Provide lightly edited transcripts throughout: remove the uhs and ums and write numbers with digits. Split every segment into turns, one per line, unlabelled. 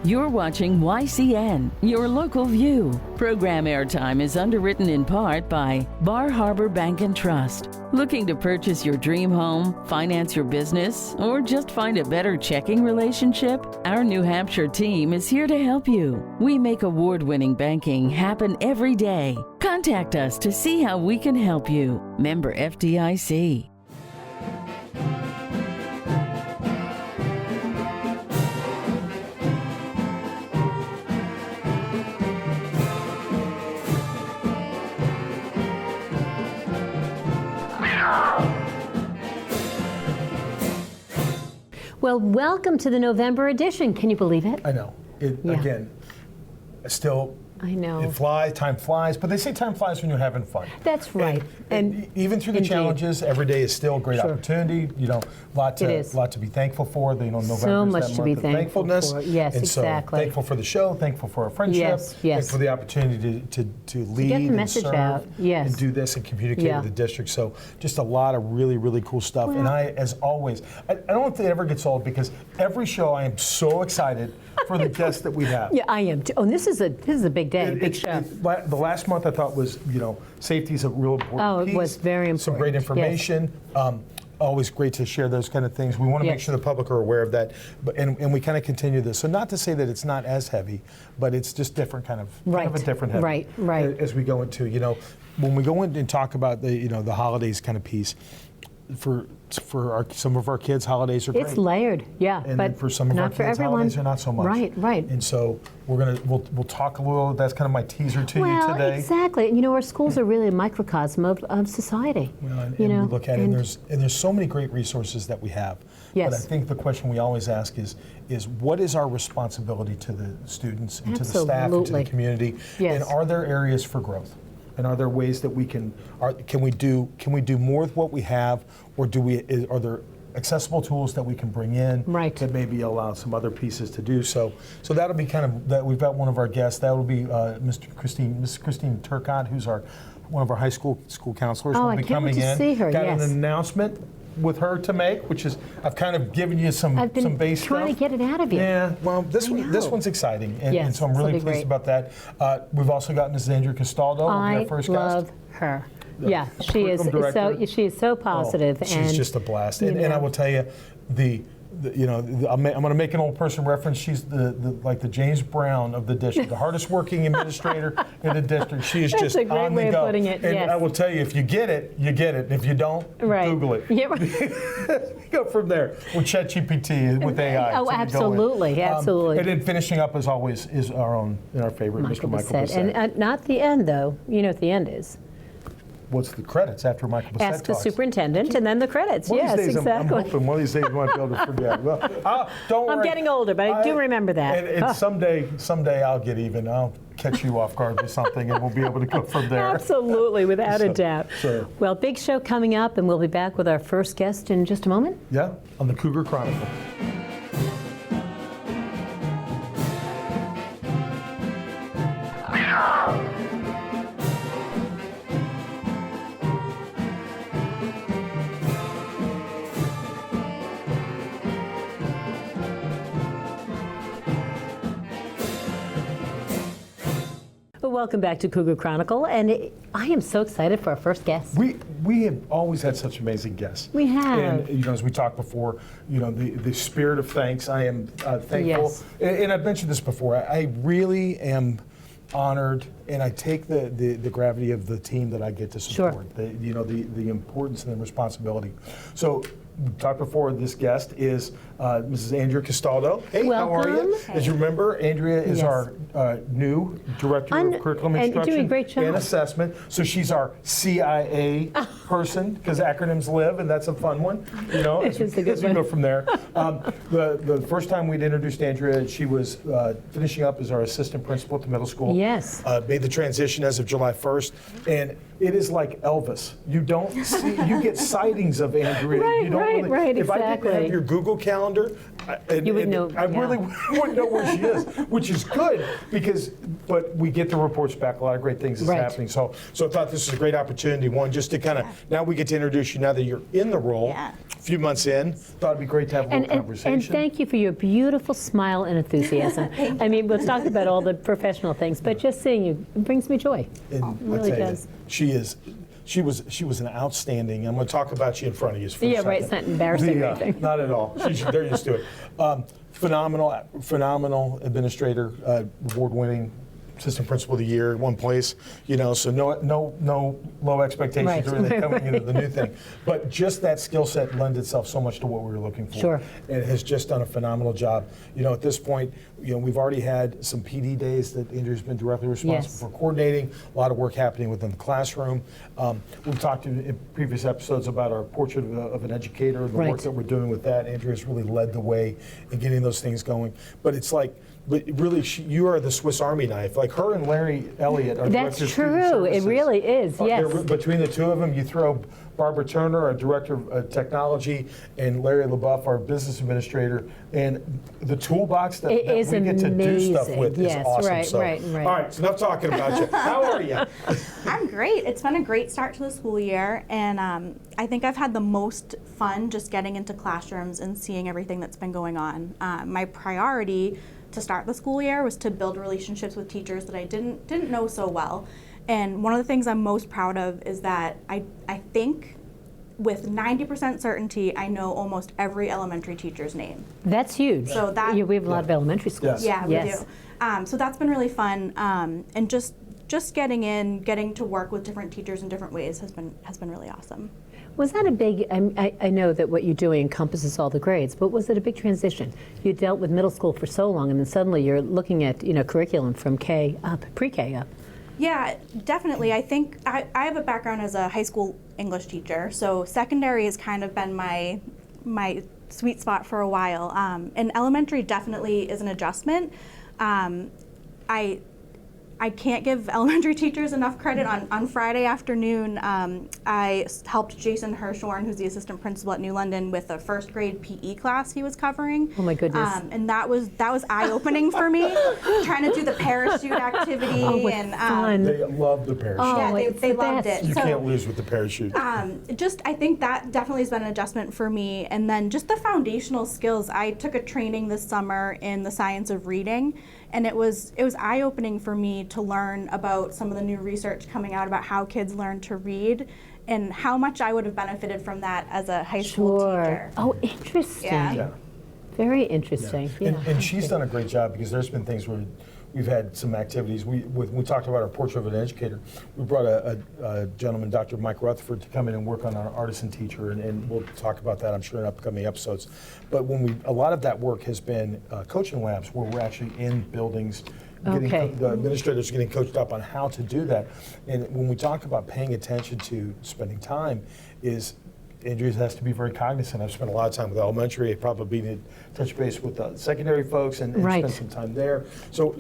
You're watching YCN, your local view. Program airtime is underwritten in part by Bar Harbor Bank and Trust. Looking to purchase your dream home, finance your business, or just find a better checking relationship? Our New Hampshire team is here to help you. We make award-winning banking happen every day. Contact us to see how we can help you. Member FDIC.
Well, welcome to the November edition. Can you believe it?
I know. Again, still,
I know.
time flies, but they say time flies when you're having fun.
That's right.
And even through the challenges, every day is still a great opportunity. Lot to be thankful for. November
so much
is that
to
month
be
of
thankful
thankfulness.
for. Yes,
and
exactly.
So thankful for the show, thankful for our friendship,
yes.
thankful for the opportunity to lead
get the
and
message
serve
out. Yes.
and do this and communicate with the district. So just a lot of really, really cool stuff. Well, and I, as always, I don't think it ever gets old because every show I am so excited for the guests that we have.
Yeah, I am too. Oh, this is a big day, big show.
The last month I thought was, safety is a real important piece.
It was very important.
Some great information. Yes. Always great to share those kind of things. We want to make sure the public are aware of that, and we kind of continue this. So not to say that it's not as heavy, but it's just different kind of a different heavy.
Right.
As we go into, when we go in and talk about the holidays kind of piece, for some of our kids, holidays are great.
It's layered,
and
but
for some of our kids, holidays are not so much.
Right.
And so we'll talk a little. That's kind of my teaser to you today.
Well, exactly. Our schools are really a microcosm of society.
Well, and we look at it, and there's so many great resources that we have.
Yes.
But I think the question we always ask is what is our responsibility to the students and to the staff and to the community?
Yes.
And are there areas for growth? And are there ways that we can we do more with what we have, or are there accessible tools that we can bring in that maybe allow some other pieces to do so? So that'll be kind of that. We've got one of our guests. That will be Miss Kristine Turcotte, who's one of our high school counselors.
Oh,
will be
I can't wait
coming
to see her.
Got
yes.
an announcement with her to make, which is I've kind of given you some base stuff.
I've been trying to get it out of you.
Yeah, well, this one's exciting, and so I'm really pleased about that. We've also got Mrs. Andrea Castaldo, our first guest.
I love her. Yeah, she is so positive.
She's
and
just a blast, and I will tell you, I'm going to make an old person reference. She's like the James Brown of the district, the hardest working administrator in the district. She is just
a great
on the
way
go.
of putting it.
And
yes.
I will tell you, if you get it, you get it. If you don't, Google it.
Yeah.
Go from there with ChatGPT with AI.
Oh, absolutely.
And then finishing up, as always, is our favorite, Mr. Michael Bessette.
And not the end, though. You know what the end is.
What's the credits after Michael Bessette
Ask the superintendent, and then the credits.
Yes,
exactly.
I'm hoping one of these days we might be able to forget. Well, don't worry.
I'm getting older, but I do remember that.
And someday I'll get even. I'll catch you off guard with something, and we'll be able to go from there.
Absolutely, without a doubt. Well, big show coming up, and we'll be back with our first guest in just a moment.
Yeah, on the Cougar Chronicle.
Welcome back to Cougar Chronicle, and I am so excited for our first guest.
We have always had such amazing guests.
We have.
And as we talked before, the spirit of thanks. I am thankful.
Yes.
And I've mentioned this before. I really am honored, and I take the gravity of the team that I get to support.
Sure.
The importance and the responsibility. So. We talked before, this guest is Mrs. Andrea Castaldo. Hey,
welcome.
How are you? As you remember, Andrea is our new Director of Curriculum Instruction and Assessment. So she's our CIA person, because acronyms live, and that's a fun one. As we go from there. The first time we'd introduced Andrea, she was finishing up as our assistant principal at the middle school.
Yes.
Made the transition as of July 1st. And it is like Elvis. You get sightings of Andrea.
Right,
if I didn't have your Google Calendar,
you would know.
I really wouldn't know where she is, which is good but we get the reports back. A lot of great things is happening. So I thought this was a great opportunity. One, just to kind of now we get to introduce you now that you're in the role.
Yeah.
few months in, thought it'd be great to have a little conversation.
And thank you for your beautiful smile and enthusiasm. I mean, we'll talk about all the professional things, but just seeing you brings me joy. It really does.
She was an outstanding. I'm going to talk about you in front of you for a second.
Right. It's not embarrassing or anything.
Not at all. They're used to it. Phenomenal administrator, award-winning assistant principal of the year in one place. So no low expectations or anything coming into the new thing. But just that skill set lends itself so much to what we were looking for.
Sure.
And has just done a phenomenal job. At this point, we've already had some PD days that Andrea's been directly responsible for coordinating. A lot of work happening within the classroom. We've talked in previous episodes about our portrait of an educator and the work that we're doing with that. Andrea's really led the way in getting those things going. But it's like, but really, you are the Swiss Army knife. Like her and Larry Elliott are
That's
directors of student services.
It really is, yes.
Between the two of them, you throw Barbara Turner, our director of technology, and Larry LaBeouf, our business administrator, and the toolbox that we get to do stuff with is awesome.
Right.
All right, so enough talking about you. How are you?
I'm great. It's been a great start to the school year, and I think I've had the most fun just getting into classrooms and seeing everything that's been going on. My priority to start the school year was to build relationships with teachers that I didn't know so well. And one of the things I'm most proud of is that I think with 90% certainty, I know almost every elementary teacher's name.
That's huge.
So that
we have a lot of elementary schools.
Yeah, we do. So that's been really fun, and just getting to work with different teachers in different ways has been really awesome.
Was that a big, I know that what you're doing encompasses all the grades, but was it a big transition? You dealt with middle school for so long, and then suddenly you're looking at curriculum from K up, pre-K up.
Yeah, definitely. I think I have a background as a high school English teacher, so secondary has kind of been my sweet spot for a while. And elementary definitely is an adjustment. I can't give elementary teachers enough credit. On Friday afternoon, I helped Jason Hirschhorn, who's the assistant principal at New London, with a first grade PE class he was covering.
Oh my goodness!
And that was eye-opening for me, trying to do the parachute activity.
Fun.
They love the parachute.
They loved it.
You can't lose with the parachute.
I think that definitely has been an adjustment for me. And then just the foundational skills. I took a training this summer in the science of reading, and it was eye-opening for me to learn about some of the new research coming out about how kids learn to read and how much I would have benefited from that as a high school teacher.
Oh, interesting.
Yeah.
Very interesting.
Yeah. And she's done a great job, because there's been things where we've had some activities. We talked about our portrait of an educator. We brought a gentleman, Dr. Mike Rutherford, to come in and work on our artisan teacher, and we'll talk about that, I'm sure, in upcoming episodes. But a lot of that work has been coaching labs, where we're actually in buildings. The administrators getting coached up on how to do that. And when we talk about paying attention to spending time, Andrea has to be very cognizant. I've spent a lot of time with elementary. I probably need to touch base with the secondary folks and spend some time there. So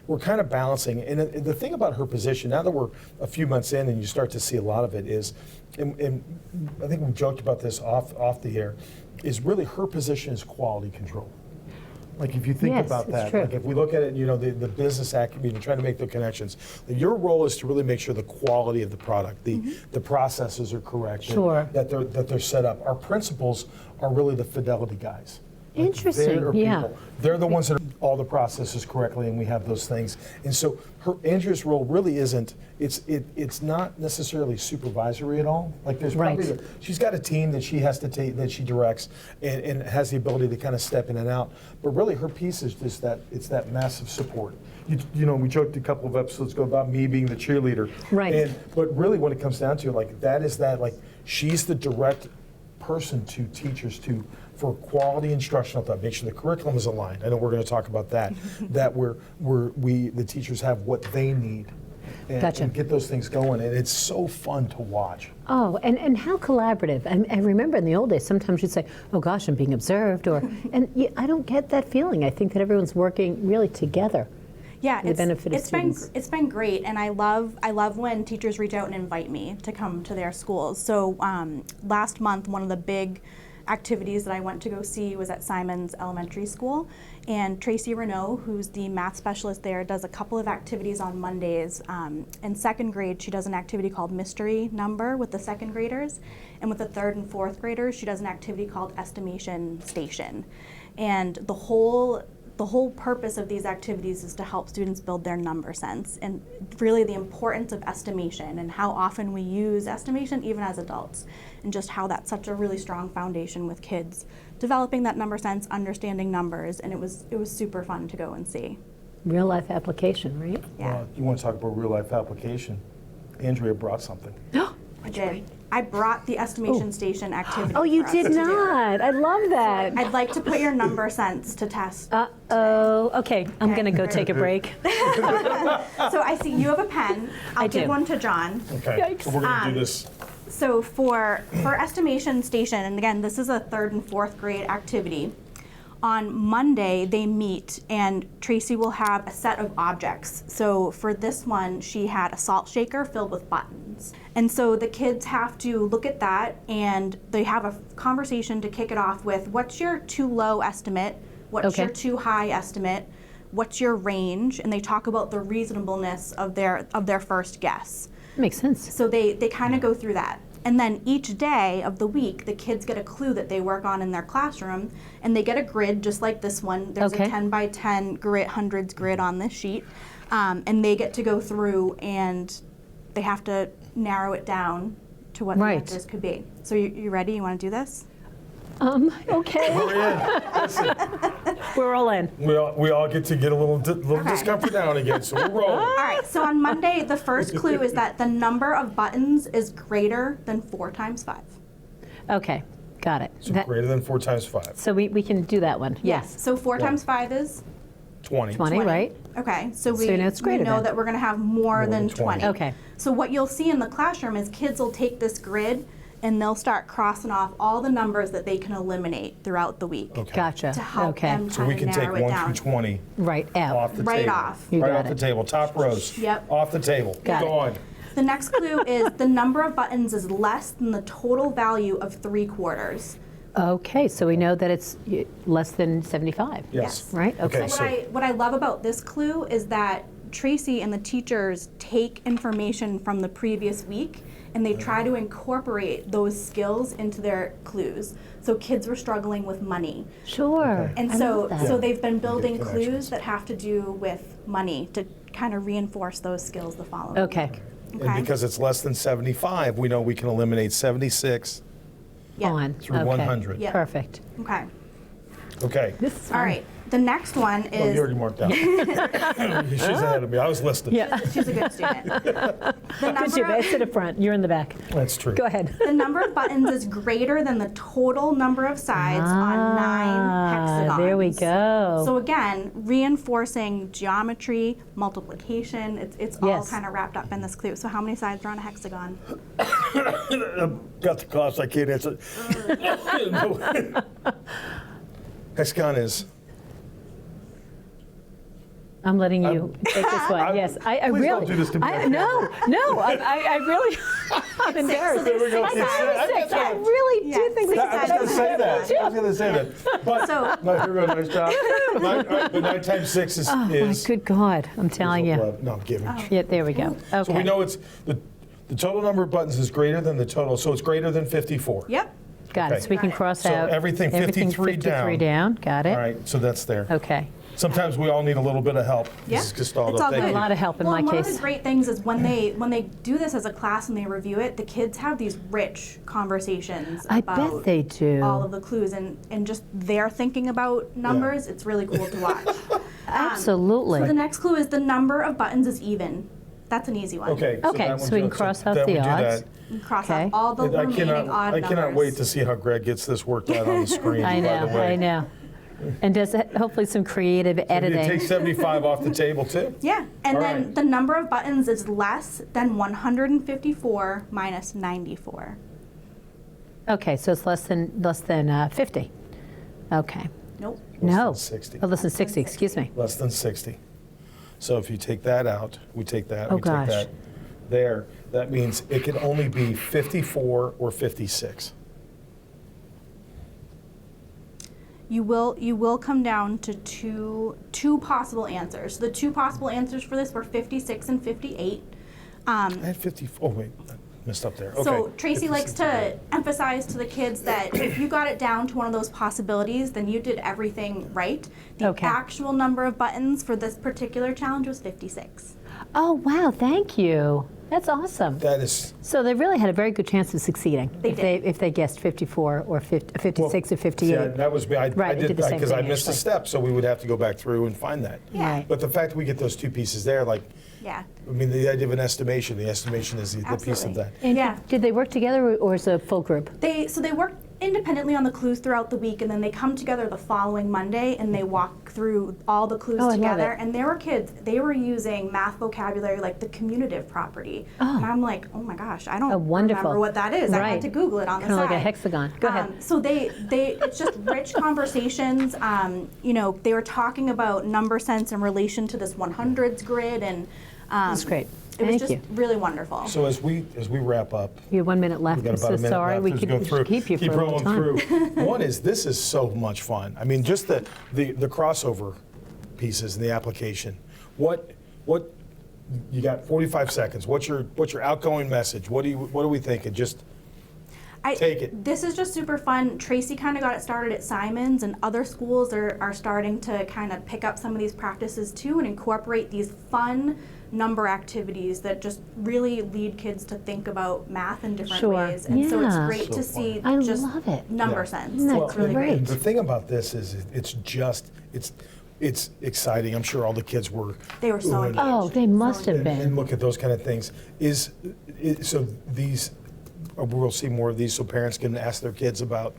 we're kind of balancing. And the thing about her position, now that we're a few months in and you start to see a lot of it, is, and I think we joked about this off the air, is really her position is quality control. Like if you think about that, like if we look at it, the business acumen, trying to make the connections, your role is to really make sure the quality of the product, the processes are correct, that they're set up. Our principals are really the fidelity guys.
Interesting,
They're the ones that are all the processes correctly, and we have those things. And so Andrea's role really isn't, it's not necessarily supervisory at all. Like there's probably, she's got a team that she has to take, that she directs, and has the ability to kind of step in and out. But really her piece is just that, it's that massive support. We joked a couple of episodes ago about me being the cheerleader. But really when it comes down to it, she's the direct person to teachers for quality instructional thought, make sure the curriculum is aligned. I know we're going to talk about that. That the teachers have what they need, and get those things going. And it's so fun to watch.
Oh, and how collaborative. I remember in the old days, sometimes you'd say, "Oh gosh, I'm being observed," and I don't get that feeling. I think that everyone's working really together.
Yeah,
it's
been great, and I love when teachers reach out and invite me to come to their schools. So last month, one of the big activities that I went to go see was at Simon's Elementary School. And Tracy Renault, who's the math specialist there, does a couple of activities on Mondays. In second grade, she does an activity called Mystery Number with the second graders. And with the third and fourth graders, she does an activity called Estimation Station. And the whole purpose of these activities is to help students build their number sense, and really the importance of estimation and how often we use estimation even as adults, and just how that's such a really strong foundation with kids developing that number sense, understanding numbers, and it was super fun to go and see.
Real life application, right?
Yeah.
You want to talk about real life application? Andrea brought something.
I did. I brought the estimation station activity.
Oh, you
for us
did
to do.
not. I love that.
I'd like to put your number sense to test.
Uh-oh. Okay, I'm going to go take a break.
So I see you have a pen. I'll give one to John.
Okay,
Yikes.
so we're going to do this.
So for estimation station, and again, this is a third and fourth grade activity. On Monday, they meet, and Tracy will have a set of objects. So for this one, she had a salt shaker filled with buttons. And so the kids have to look at that, and they have a conversation to kick it off with, what's your too low estimate? What's your too high estimate? What's your range? And they talk about the reasonableness of their first guess.
Makes sense.
So they kind of go through that. And then each day of the week, the kids get a clue that they work on in their classroom, and they get a grid just like this one. There's a 10 by 10 grid, hundreds grid on this sheet, and they get to go through and they have to narrow it down to what the answers could be. So you ready? You want to do this?
Okay.
We're in. Listen,
We're all in.
we all get to get a little discomfort now and again, so we're rolling.
All right, so on Monday, the first clue is that the number of buttons is greater than 4 times 5.
Okay, got it.
So greater than 4 times 5.
So we can do that one. Yes.
So 4 times 5 is?
20.
20, right?
Okay, so we
you know it's
we
greater
know
than.
that we're going to have more than
than 20.
20.
Okay.
So what you'll see in the classroom is kids will take this grid and they'll start crossing off all the numbers that they can eliminate throughout the week
Okay.
Gotcha.
to help
Okay.
them
So we
kind
can
of
take
narrow it
1
down.
through 20
Right out.
off the
Right
table.
off.
You
Right
got
off the
it.
table, top rows.
Yep.
Off the table.
Got it.
Gone.
The next clue is the number of buttons is less than the total value of 3/4.
Okay, so we know that it's less than 75.
Yes.
Right? Okay.
Okay, so
What I love about this clue is that Tracy and the teachers take information from the previous week and they try to incorporate those skills into their clues. So kids were struggling with money.
Sure.
And
I
so
love that.
so they've been building
connections.
clues that have to do with money to kind of reinforce those skills the following
Okay.
week.
and because it's less than 75, we know we can eliminate 76
Yeah.
On.
through
Okay.
100.
Yeah.
Perfect.
Okay.
Okay.
This is fun.
All right. The next one
Oh, you
is
already marked out. She's ahead of me. I was listening.
Yeah.
she's a good student. The
Good
number
job. I
of-
sit up front. You're in the back.
That's true.
Go ahead.
The number of buttons is greater than the total number of sides on 9 hexagons.
There we go.
So again, reinforcing geometry, multiplication, it's all
Yes.
kind of wrapped up in this clue. So how many sides are on a hexagon?
Got the cost. I can't answer. Hexagon is.
I'm letting you take this one. Yes, I
Please
really.
don't do this to me.
No, I really. I'm embarrassed.
There we go.
I
It's-
think I really do
Yeah,
think
six
that
I was going to say that. I was going to say that. But,
So-
no, here we go. Nice job. But 9 times 6 is.
Oh my good God! I'm telling you.
No, I'm giving.
Yeah, there we go. Okay.
So we know it's the total number of buttons is greater than the total, so it's greater than 54.
Yep.
Got it.
okay.
So we can cross
So
out
everything 53
down. Got it.
All right, so that's there.
Okay.
Sometimes we all need a little bit of help.
Yeah.
Mrs. Castaldo,
It's all
thank
good.
A
you.
lot of help in
Well,
my
and one
case.
of the great things is when they do this as a class and they review it, the kids have these rich conversations
I
about
bet they do.
all of the clues and just they're thinking about numbers. It's really cool to watch.
Absolutely.
So the next clue is the number of buttons is even. That's an easy one.
Okay.
Okay,
that
so
one
we can
jumps
cross
in.
out
Then
the
we do
odds.
that.
You cross
Okay.
off all the
I
remaining odd numbers.
cannot wait to see how Greg gets this worked out on the screen.
I
by the
know.
way.
I know. And does it, hopefully some creative
Did
editing.
you take 75 off the table too?
Yeah, and
All
then
right.
the number of buttons is less than 154 minus 94.
Okay, so it's less than 50. Okay.
Nope.
No.
than 60.
Oh, less than 60. Excuse me.
Less than 60. So if you take that out, we take that,
Oh,
we
gosh.
take that there, that means it can only be 54 or 56.
you will come down to two possible answers. The two possible answers for this were 56 and 58.
I had 50. Oh wait, I messed up there. Okay.
So Tracy likes to emphasize to the kids that if you got it down to one of those possibilities, then you did everything right. The actual number of buttons for this particular challenge was 56.
Oh wow, thank you. That's awesome.
That is.
So they really had a very good chance of succeeding if they guessed 54 or 56 or 58.
Yeah, that was me. I did
the same
because I
thing,
missed a step, so we would have to go back through and find that.
Yeah.
Right.
But the fact that we get those two pieces there, like,
Yeah.
I mean, the idea of an estimation. The estimation is the piece of that.
And
Yeah.
did they work together or is it a full group?
They work independently on the clues throughout the week, and then they come together the following Monday and they walk through all the clues together. And there were kids, they were using math vocabulary like the commutative property. And I'm like, oh my gosh, I don't remember what that is. I had to Google it on the side.
Kind of like a hexagon. Go ahead.
So it's just rich conversations. You know, they were talking about number sense in relation to this 100s grid, and
That's great.
it was
Thank
just really wonderful.
So as we wrap up,
You have 1 minute left.
we got
I'm
about
so
a minute
sorry.
left
We
as
could
go through.
keep you for a long
rolling
time.
through. One is this is so much fun. I mean, just the crossover pieces in the application. What you got 45 seconds. What's your outgoing message? What are we thinking? Just take it.
This is just super fun. Tracy kind of got it started at Simon's, and other schools are starting to kind of pick up some of these practices too and incorporate these fun number activities that just really lead kids to think about math in different ways. And so it's great to see
I
just
love it.
number sense.
That's
It's really
great.
And the thing about this is it's exciting. I'm sure all the kids were.
They were so engaged.
Oh, they must have
And
been.
look at those kind of things. So these, we'll see more of these, so parents can ask their kids about.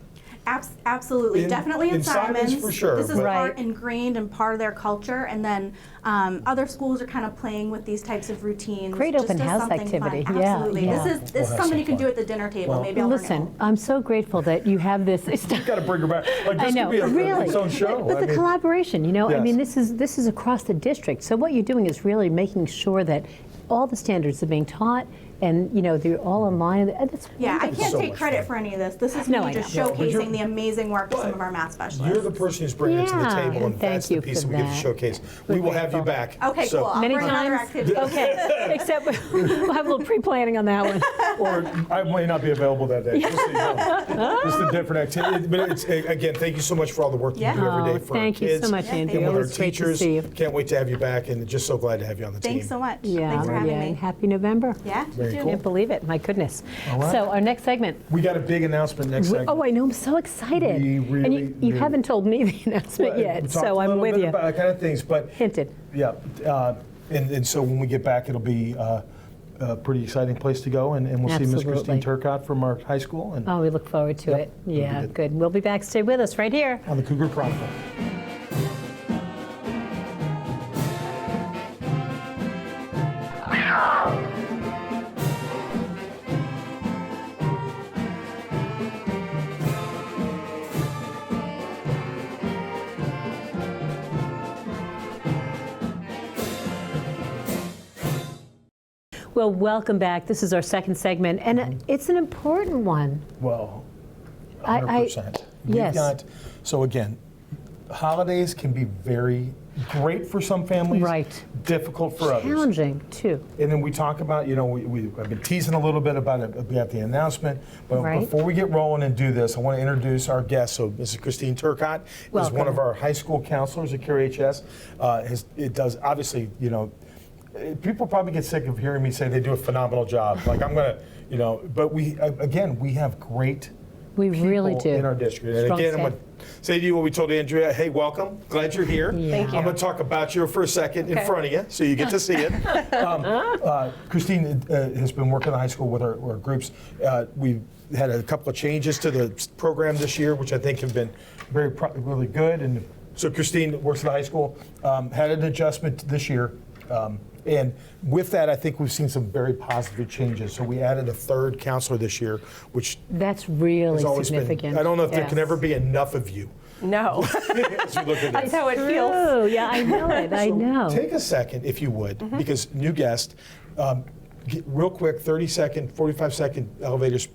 Absolutely, definitely in
Simon's for sure.
This is
but-
part ingrained and part of their culture, and then other schools are kind of playing with these types of routines.
Great
just
open
as
house
something
activity.
Fun.
Yeah,
Absolutely,
yeah.
this is
have
something you
some
can do
fun.
at the dinner table.
Well,
Maybe I'll bring it
Listen,
home.
I'm so grateful that you have this.
You've got to bring her back. Like, this
I know,
could be
really.
its own show.
But
I
the
mean,
collaboration, you know, I
Yes.
mean, this is across the district. So what you're doing is really making sure that all the standards are being taught, and you know they're all in line. That's
Yeah, I
wonderful.
can't
so
take
much
credit
fun.
for any of this. This is
No,
me
I
just
know.
No, but you're-
showcasing the amazing work of some of our math specialists.
You're the person who's bringing it to the
Yeah,
table, and
thank
that's the
you
piece
for
that we get to
that.
showcase.
We're
We will have you
grateful.
back.
Okay,
So-
cool. I'll
Many
bring another
times.
activity.
Okay, except we'll have a little pre-planning on that one.
Or I may not be available that day. Just so you know. Just a different activity. But it's, again, thank you so much for all the work you
Yeah.
do every day
Oh,
for
thank
our
you
kids.
so much,
Yeah,
Andrea.
And with our
Always great to
teachers.
see you.
Can't wait to have you back, and just so glad to have you on the team.
Thanks so much.
Yeah,
Thanks for having
yeah.
me.
Happy November.
Yeah,
Very
you too.
cool.
Can't believe it. My goodness.
All right.
So our next segment.
We got a big announcement next segment.
Oh, I know. I'm so excited.
We
and
really
you
do.
haven't told me the announcement
We
yet,
talked
so
a
I'm
little
with
bit
you.
about kind of things, but
Hinted.
yeah, and so when we get back, it'll be a pretty exciting place to go, and we'll see Ms.
Absolutely.
Kristine Turcotte from our high school, and
Oh, we look forward to
Yep,
it.
it'll be
Yeah,
good.
good. We'll be back. Stay with us right here.
on the Cougar Chronicle.
Well, welcome back. This is our second segment, and it's an important one.
Well,
I-
100%. We've
yes.
got, so again, holidays can be very great for some families.
Right.
Difficult for others.
Challenging, too.
And then we talk about, you know, I've been teasing a little bit about it at the announcement, but
Right.
before we get rolling and do this, I want to introduce our guest. So Mrs. Kristine Turcotte is one
Welcome.
of our high school counselors at KRHS. It does, obviously, you know, people probably get sick of hearing me say they do a phenomenal job. Like I'm going to, you know, but we have great
We really
people
do.
in our district. And
Strong
again, I'm
staff.
going to say to you what we told Andrea. Hey, welcome. Glad you're here.
Thank
I'm going to talk about you for a second in front of you so you get to see it. Kristine has been working in the high school with our groups. We've had a couple of changes to the program this year, which I think have been really good. And so Kristine works at the high school, had an adjustment this year. And with that, I think we've seen some very positive changes. So we added a third counselor this year, which
That's really
has always
significant.
been. I don't know if there
Yes.
can ever be enough of you.
No,
As we look at
that's
this.
how it feels.
Oh, yeah, I know it. I know.
Take a second, if you would, because new guest, real quick, 30-second, 45-second elevators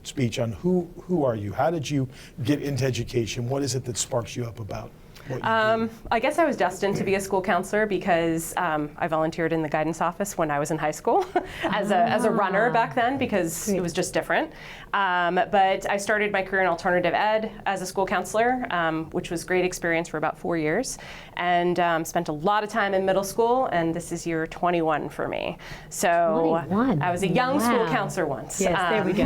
speech on who are you? How did you get into education? What is it that sparks you up about what you do?
I guess I was destined to be a school counselor because I volunteered in the guidance office when I was in high school as a runner back then because it was just different. But I started my career in alternative ed as a school counselor, which was a great experience for about 4 years, and spent a lot of time in middle school, and this is year 21 for me. So
21.
I was a young school counselor once.
Yes, there we go.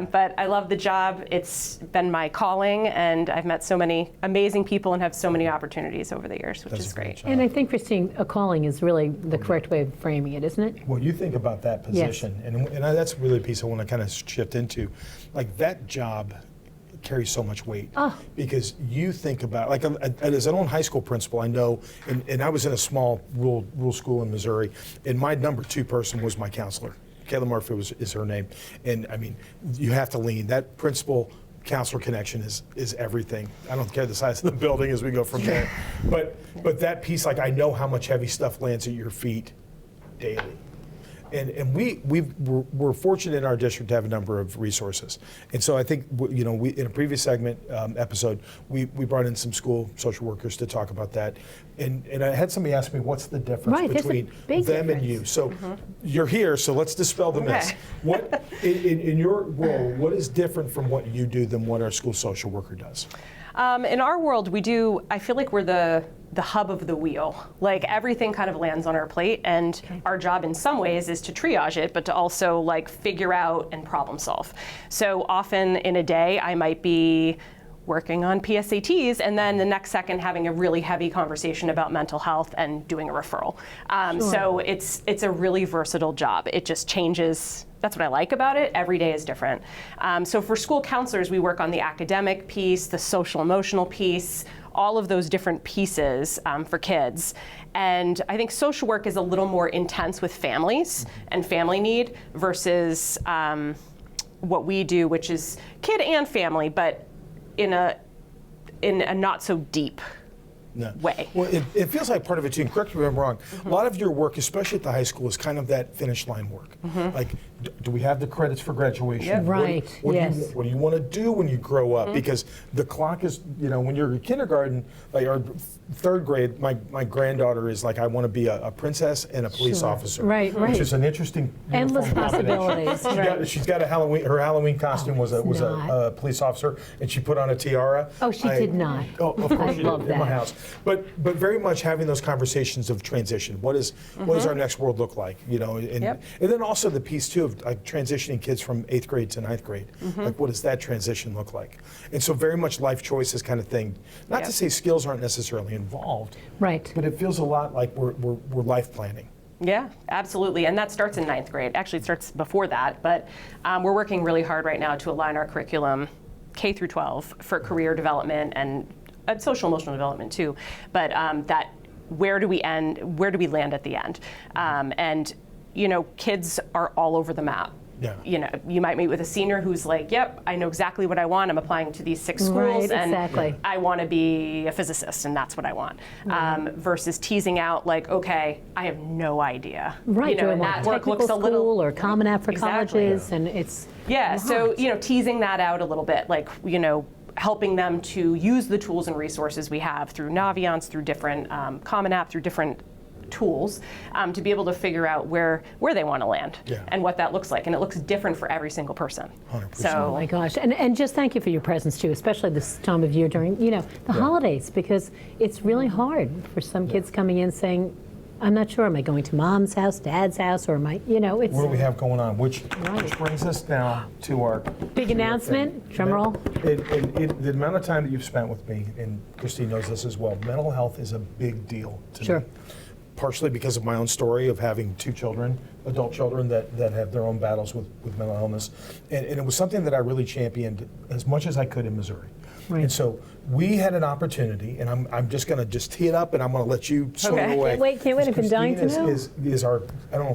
But I love the job. It's been my calling, and I've met so many amazing people and have so many opportunities over the years, which is great.
And I think, Kristine, a calling is really the correct way of framing it, isn't it?
Well, you think about that position, and that's really a piece I want to kind of shift into. Like, that job carries so much weight because you think about, like, as an own high school principal, I know, and I was in a small rural school in Missouri, and my number 2 person was my counselor. Kayla Murphy is her name, and I mean, you have to lean. That principal counselor connection is everything. I don't care the size of the building as we go from there. But that piece, like, I know how much heavy stuff lands at your feet daily. And we're fortunate in our district to have a number of resources. And so I think, we in a previous segment episode, we brought in some school social workers to talk about that. And I had somebody ask me, what's the difference between them and you? So you're here, so let's dispel the myths. What, in your role, what is different from what you do than what our school social worker does?
In our world, I feel like we're the hub of the wheel. Like, everything kind of lands on our plate, and our job in some ways is to triage it, but to also, like, figure out and problem solve. So often in a day, I might be working on PSATs, and then the next second having a really heavy conversation about mental health and doing a referral. So it's a really versatile job. It just changes. That's what I like about it. Every day is different. So for school counselors, we work on the academic piece, the social emotional piece, all of those different pieces for kids. And I think social work is a little more intense with families and family need versus what we do, which is kid and family, but in a not so deep way.
Well, it feels like part of it too, and correct me if I'm wrong, a lot of your work, especially at the high school, is kind of that finish line work. Like, do we have the credits for graduation?
Yep.
Right,
What do you want to do when you grow up? Because the clock is, when you're in kindergarten, like, or 3rd grade, my granddaughter is like, I want to be a princess and a police officer.
Right.
Which is an interesting
Endless
combination.
possibilities.
She's got her Halloween costume was a police officer, and she put on a tiara.
Oh, she did not.
Oh, of course she
love
did,
that.
in my house. But very much having those conversations of transition. What does our next world look like? And then also the piece too of, like, transitioning kids from 8th grade to 9th grade. Like, what does that transition look like? And so very much life choices kind of thing. Not to say skills aren't necessarily involved.
Right.
But it feels a lot like we're life planning.
Yeah, absolutely. And that starts in 9th grade. Actually, it starts before that. But we're working really hard right now to align our curriculum K through 12 for career development and social emotional development too. But that where do we land at the end? And kids are all over the map.
Yeah.
You might meet with a senior who's like, yep, I know exactly what I want. I'm applying to these 6 schools, and I want to be a physicist, and that's what I want. Versus teasing out, like, okay, I have no idea.
Right.
And that work looks a little,
or Common App for colleges, and it's
so teasing that out a little bit, like, helping them to use the tools and resources we have through Naviance, through different Common App, through different tools to be able to figure out where they want to land and what that looks like. And it looks different for every single person.
100%.
So,
oh my gosh. And just thank you for your presence too, especially this time of year during, the holidays, because it's really hard for some kids coming in saying, I'm not sure, am I going to mom's house, dad's house, or am I, it's...
What do we have going on? Which brings us now to our...
Big announcement, drum roll.
The amount of time that you've spent with me, and Kristine knows this as well, mental health is a big deal to me. Partially because of my own story of having 2 children, adult children that have their own battles with mental illness. And it was something that I really championed as much as I could in Missouri. Right. And so we had an opportunity, and I'm just going to tee it up, and I'm going to let you sort it away.
Can't wait. I've been dying to know.
Is our,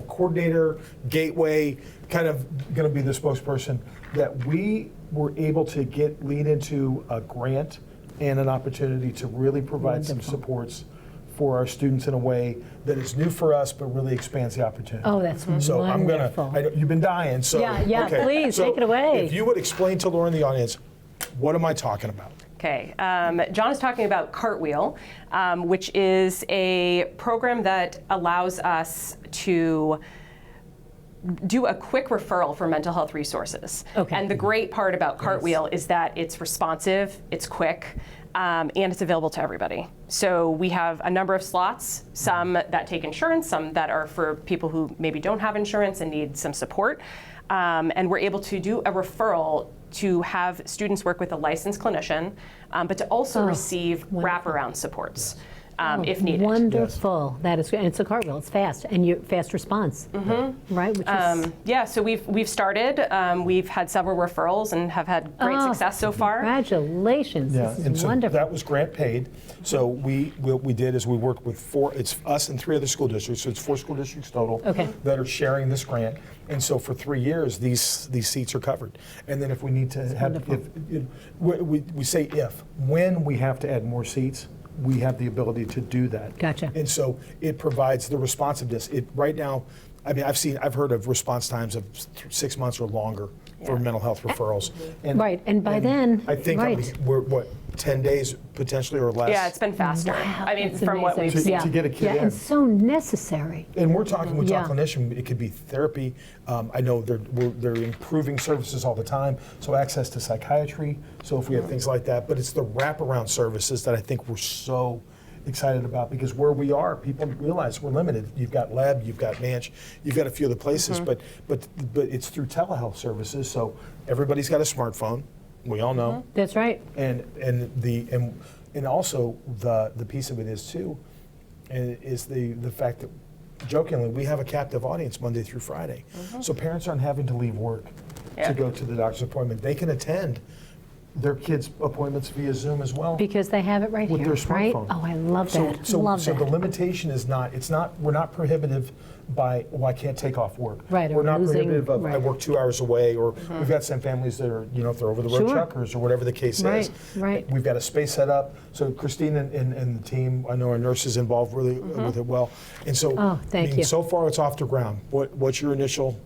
coordinator, gateway, kind of going to be the spokesperson, that we were able to lead into a grant and an opportunity to really provide some supports for our students in a way that is new for us, but really expands the opportunity.
Oh, that's
So
wonderful.
I know you've been dying, so.
Yeah,
okay.
please,
So
take it away.
If you would explain to Laura and the audience, what am I talking about?
Okay, John is talking about Cartwheel, which is a program that allows us to do a quick referral for mental health resources.
Okay.
And the great part about Cartwheel is that it's responsive, it's quick, and it's available to everybody. So we have a number of slots, some that take insurance, some that are for people who maybe don't have insurance and need some support. And we're able to do a referral to have students work with a licensed clinician, but to also receive wraparound supports. If needed.
Wonderful. That is great. And it's a Cartwheel. It's fast, and you fast response, right? Which is
Yeah, so we've started. We've had several referrals and have had great success so far.
Congratulations.
Yeah,
This
and
is
so
wonderful.
that was grant paid. So what we did is we worked with it's us and 3 other school districts, so it's 4 school districts total that are sharing this grant. And so for 3 years, these seats are covered. And then if we need to have, we say when we have to add more seats, we have the ability to do that.
Gotcha.
And so it provides the responsiveness. Right now, I mean, I've heard of response times of 6 months or longer for mental health referrals. And,
Right, and by then,
I think we're what, 10 days potentially or less?
Yeah, it's been faster.
Wow,
I mean,
that's
from what we've
amazing.
seen.
To get a kid in.
and so necessary.
And we're talking with our
Yeah.
clinician, it could be therapy. I know they're improving services all the time, so access to psychiatry, so if we have things like that. But it's the wraparound services that I think we're so excited about, because where we are, people realize we're limited. You've got Leb, you've got Manch, you've got a few other places, but it's through telehealth services, so everybody's got a smartphone, we all know.
That's right.
And also the piece of it is too, is the fact that jokingly we have a captive audience Monday through Friday, so parents aren't having to leave work to go to the doctor's appointment. They can attend their kids' appointments via Zoom as well.
Because they have it right
With
here,
their
right?
smartphone.
Oh, I love that.
So
love that.
the limitation is we're not prohibitive by, I can't take off work.
Right, or
We're not
losing-
prohibitive of, I
right.
work 2 hours away, or we've got some families that are, if they're over the road
Sure.
truckers or whatever the case
Right,
is.
right.
We've got a space set up. So Kristine and the team, I know our nurse is involved really with it well. And so,
Oh, thank you.
so far it's off the ground. What's your initial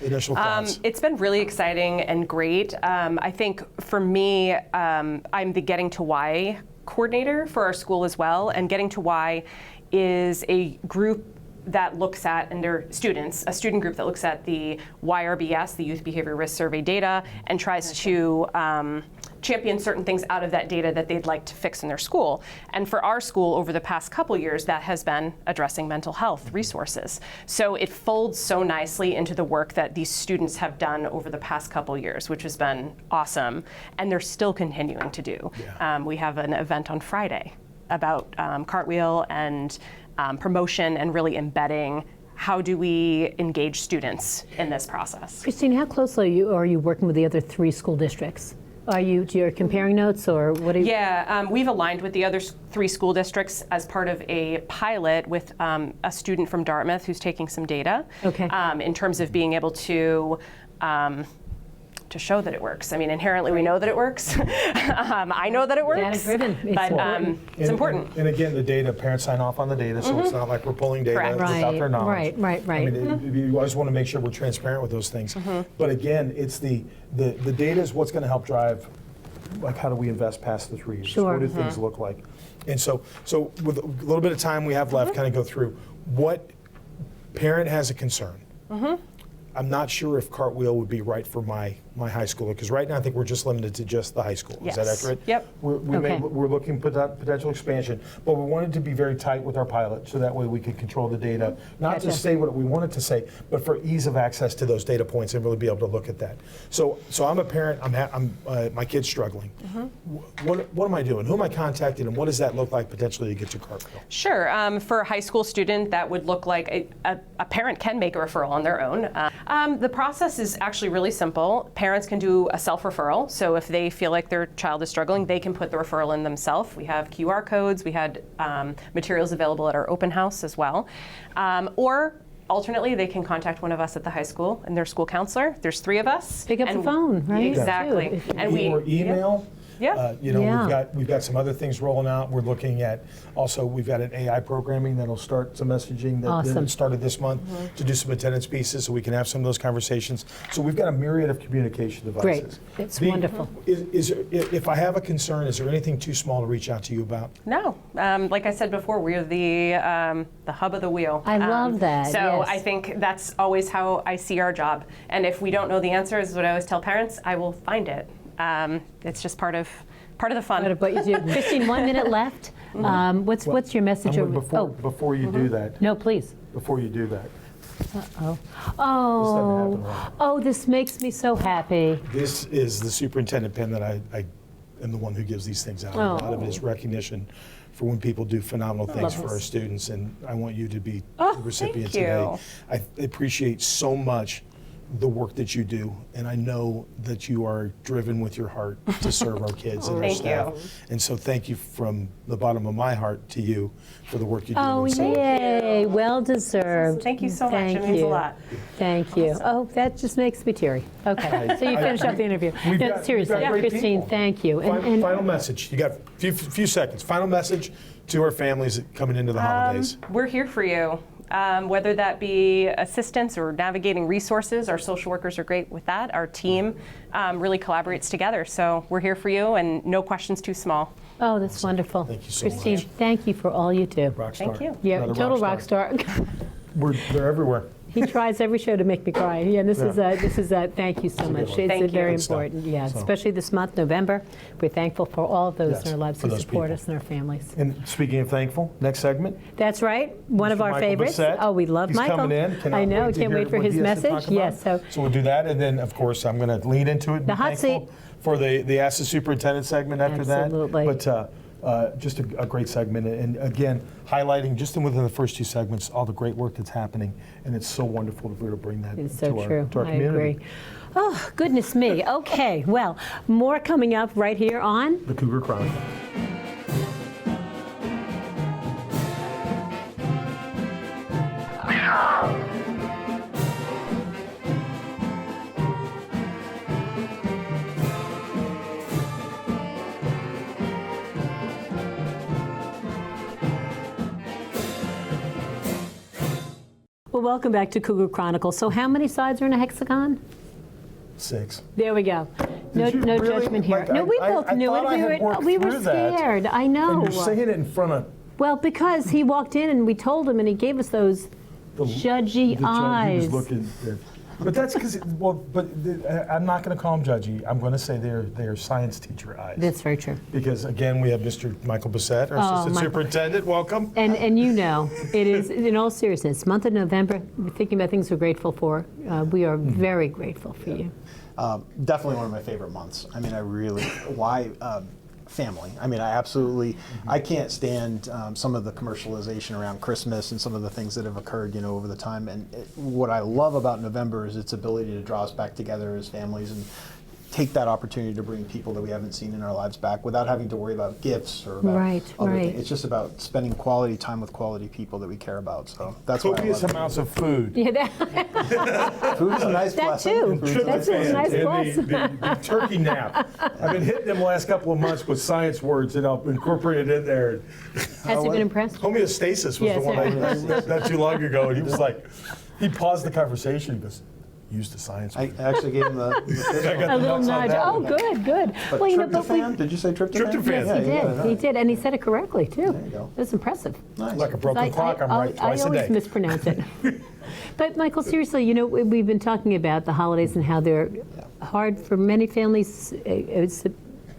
thoughts?
It's been really exciting and great. I think for me, I'm the Getting to Why coordinator for our school as well, and Getting to Why is a group that looks at, and they're students, a student group that looks at the YRBS, the Youth Behavior Risk Survey data, and tries to champion certain things out of that data that they'd like to fix in their school. And for our school, over the past couple years, that has been addressing mental health resources. So it folds so nicely into the work that these students have done over the past couple years, which has been awesome, and they're still continuing to do.
Yeah.
We have an event on Friday about Cartwheel and promotion and really embedding how do we engage students in this process.
Kristine, how closely are you working with the other 3 school districts? Do you comparing notes, or what are you?
Yeah, we've aligned with the other 3 school districts as part of a pilot with a student from Dartmouth who's taking some data.
Okay.
In terms of being able to show that it works. I mean, inherently we know that it works. I know that it works.
Data-driven.
But it's important.
And again, the data, parents sign off on the data, so it's not like we're pulling data
Correct.
without their knowledge.
Right.
I mean, you always want to make sure we're transparent with those things. But again, it's the data is what's going to help drive, like, how do we invest past the 3 years?
Sure.
What do things look like? And so with a little bit of time we have left, kind of go through what parent has a concern. I'm not sure if Cartwheel would be right for my high schooler, because right now I think we're just limited to just the high school. Is that
Yes.
accurate?
Yep.
We're looking for potential expansion, but we wanted to be very tight with our pilot, so that way we could control the data, not to say what we wanted to say, but for ease of access to those data points and really be able to look at that. So I'm a parent. My kid's struggling. What am I doing? Who am I contacting, and what does that look like potentially to get to Cartwheel?
Sure. For a high school student, that would look like a parent can make a referral on their own. The process is actually really simple. Parents can do a self-referral. So if they feel like their child is struggling, they can put the referral in themselves. We have QR codes. We had materials available at our open house as well. Or alternately, they can contact one of us at the high school and their school counselor. There's 3 of us.
Pick up the phone, right?
Exactly.
Too.
And
Or email.
Yeah.
We've got some other things rolling out. We're looking at also we've got an AI programming that'll start some messaging that started this month to do some attendance pieces, so we can have some of those conversations. So we've got a myriad of communication devices.
Great, it's wonderful.
If I have a concern, is there anything too small to reach out to you about?
No, like I said before, we're the hub of the wheel.
I love that.
So
yes.
I think that's always how I see our job. And if we don't know the answer, is what I always tell parents, I will find it. It's just part of the fun.
What you do. Kristine, 1 minute left. What's your message?
Before you do that.
No, please.
Before you do that.
This makes me so happy.
This is the superintendent pin that I am the one who gives these things out. A lot of it is recognition for when people do phenomenal things for our students, and I want you to be the recipient today. I appreciate so much the work that you do, and I know that you are driven with your heart to serve our kids and our staff. And so thank you from the bottom of my heart to you for the work you do.
Oh, yay, well deserved.
Thank you so much, it means a lot.
Thank you. Oh, that just makes me teary. Okay, so you finish up the interview. No, seriously, Kristine, thank you. And
final message, you got a few seconds. Final message to our families coming into the holidays.
We're here for you. Whether that be assistance or navigating resources, our social workers are great with that. Our team really collaborates together. So we're here for you, and no question's too small.
Oh, that's wonderful.
Thank you so much.
Kristine, thank you for all you do.
Rock star.
Thank you.
Yeah, total rock star.
They're everywhere.
He tries every show to make me cry. Yeah, and this is thank you so much. It's very important. Yeah, especially this month, November. We're thankful for all of those in our lives who support us and our families.
And speaking of thankful, next segment.
That's right. One of our
Michael
favorites.
Bessette.
Oh, we love Michael.
He's coming in.
I know. Can't wait for his message. Yes.
So we'll do that, and then of course I'm going to lean into it. And
the hot seat
for the Ask the Superintendent segment after that.
Absolutely.
But just a great segment, and again, highlighting just within the first two segments all the great work that's happening, and it's so wonderful to be able to bring that to our community.
I agree. Oh, goodness me. Okay, well, more coming up right here on
the Cougar Chronicle.
Well, welcome back to Cougar Chronicle. So how many sides are in a hexagon?
6.
There we go. No
really?
Judgment here.
Like,
no, we both knew it. We were scared.
That,
I know.
And you're saying it in front of...
Well, because he walked in and we told him and he gave us those judgy eyes.
He was looking... But that's because, I'm not going to call them judgy. I'm going to say they're science teacher eyes.
That's very true.
Because again, we have Mr. Michael Bessette, our assistant superintendent. Welcome.
And you know, it is, in all seriousness, month of November, we're thinking about things we're grateful for. We are very grateful for you.
Definitely one of my favorite months. I mean, family. I mean, I can't stand some of the commercialization around Christmas and some of the things that have occurred, over the time. And what I love about November is its ability to draw us back together as families and take that opportunity to bring people that we haven't seen in our lives back without having to worry about gifts or about other things. It's just about spending quality time with quality people that we care about. So that's why
copious amounts of food.
Yeah,
food is a nice blessing.
Too. That's a nice plus.
The turkey nap. I've been hitting them the last couple of months with science words, and I'll incorporate it in there.
Has he been impressed?
Homeostasis was the one I not too long ago, and he was like, he paused the conversation. He goes, use the science word.
I actually gave him
a little nudge. Oh, good.
But tryptophan? Did you say tryptophan?
Tryptophan.
Yes, he did, and he said it correctly too.
There you go.
It was impressive.
Nice.
Like a broken clock, I'm right twice a day.
I always mispronounce it. But Michael, seriously, we've been talking about the holidays and how they're hard for many families. It's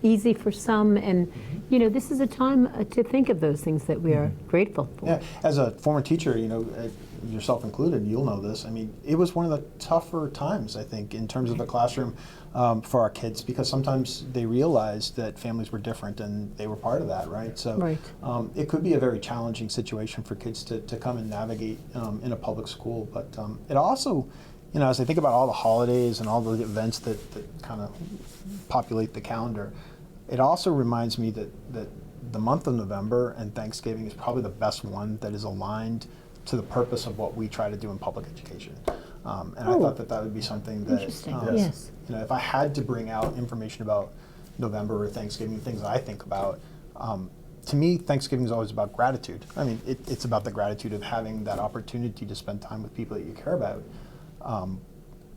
easy for some, and this is a time to think of those things that we are grateful for.
Yeah, as a former teacher, yourself included, you'll know this. I mean, it was one of the tougher times, I think, in terms of the classroom for our kids, because sometimes they realized that families were different and they were part of that, right? So it could be a very challenging situation for kids to come and navigate in a public school. But it also, as I think about all the holidays and all the events that kind of populate the calendar, it also reminds me that the month of November and Thanksgiving is probably the best one that is aligned to the purpose of what we try to do in public education. And I thought that would be something that,
Interesting. Yes.
if I had to bring out information about November or Thanksgiving, things I think about. To me, Thanksgiving is always about gratitude. I mean, it's about the gratitude of having that opportunity to spend time with people that you care about.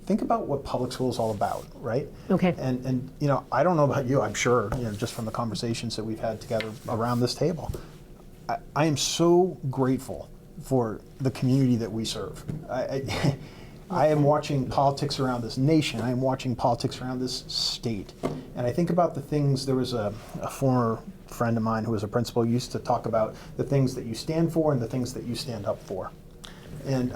Think about what public school is all about, right?
Okay.
And you know, I don't know about you, I'm sure, you know, just from the conversations that we've had together around this table, I am so grateful for the community that we serve. I am watching politics around this nation. I am watching politics around this state. And I think about the things, there was a former friend of mine who was a principal used to talk about the things that you stand for and the things that you stand up for. And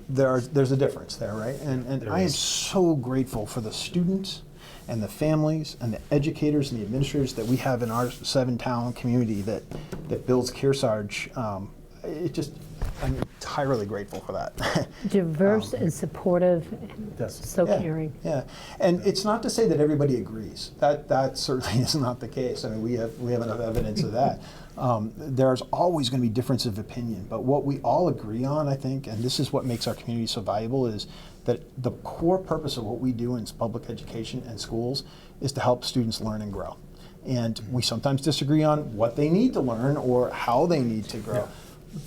there's a difference there, right? And I am so grateful for the students and the families and the educators and the administrators that we have in our 7-town community that builds Kearsarge. I'm entirely grateful for that.
Diverse and supportive, and so caring.
Yeah, and it's not to say that everybody agrees. That certainly is not the case. I mean, we have enough evidence of that. There's always going to be difference of opinion, but what we all agree on, I think, and this is what makes our community so valuable, is that the core purpose of what we do in public education and schools is to help students learn and grow. And we sometimes disagree on what they need to learn or how they need to grow. Yeah.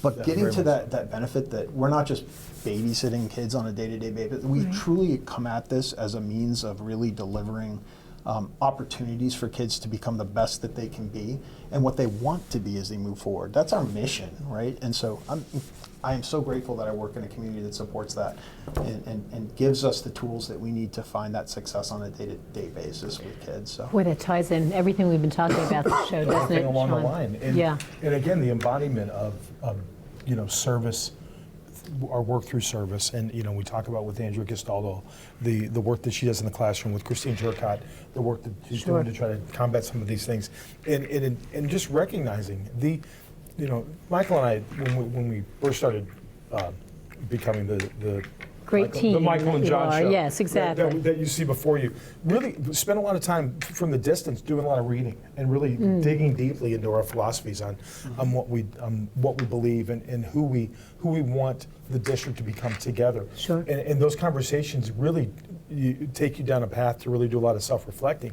But getting to that benefit that we're not just babysitting kids on a day-to-day basis, we truly come at this as a means of really delivering opportunities for kids to become the best that they can be and what they want to be as they move forward. That's our mission, right? And so I am so grateful that I work in a community that supports that and gives us the tools that we need to find that success on a day-to-day basis with kids. So.
Boy, that ties in everything we've been talking about the show, doesn't it,
along
Sean?
the line. And again, the embodiment of service, our work through service, and we talk about with Andrea Castaldo, the work that she does in the classroom with Kristine Turcotte, the work that she's doing to try to combat some of these things, and just recognizing Michael and I, when we first started becoming the
great team,
the Michael and John show,
yes, exactly,
that you see before you, really spend a lot of time from the distance doing a lot of reading and really digging deeply into our philosophies on what we believe and who we want the district to become together.
Sure.
And those conversations really take you down a path to really do a lot of self-reflecting.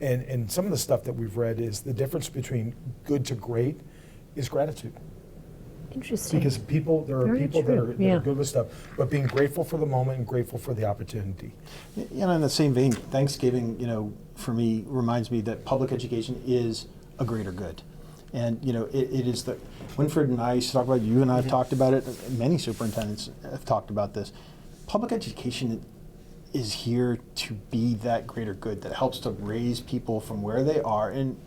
And some of the stuff that we've read is the difference between good to great is gratitude.
Interesting.
Because there are people that are good with stuff, but being grateful for the moment and grateful for the opportunity.
In the same vein, Thanksgiving, for me, reminds me that public education is a greater good. And, it is the, Winfred and I used to talk about it, you and I have talked about it, many superintendents have talked about this. Public education is here to be that greater good that helps to raise people from where they are and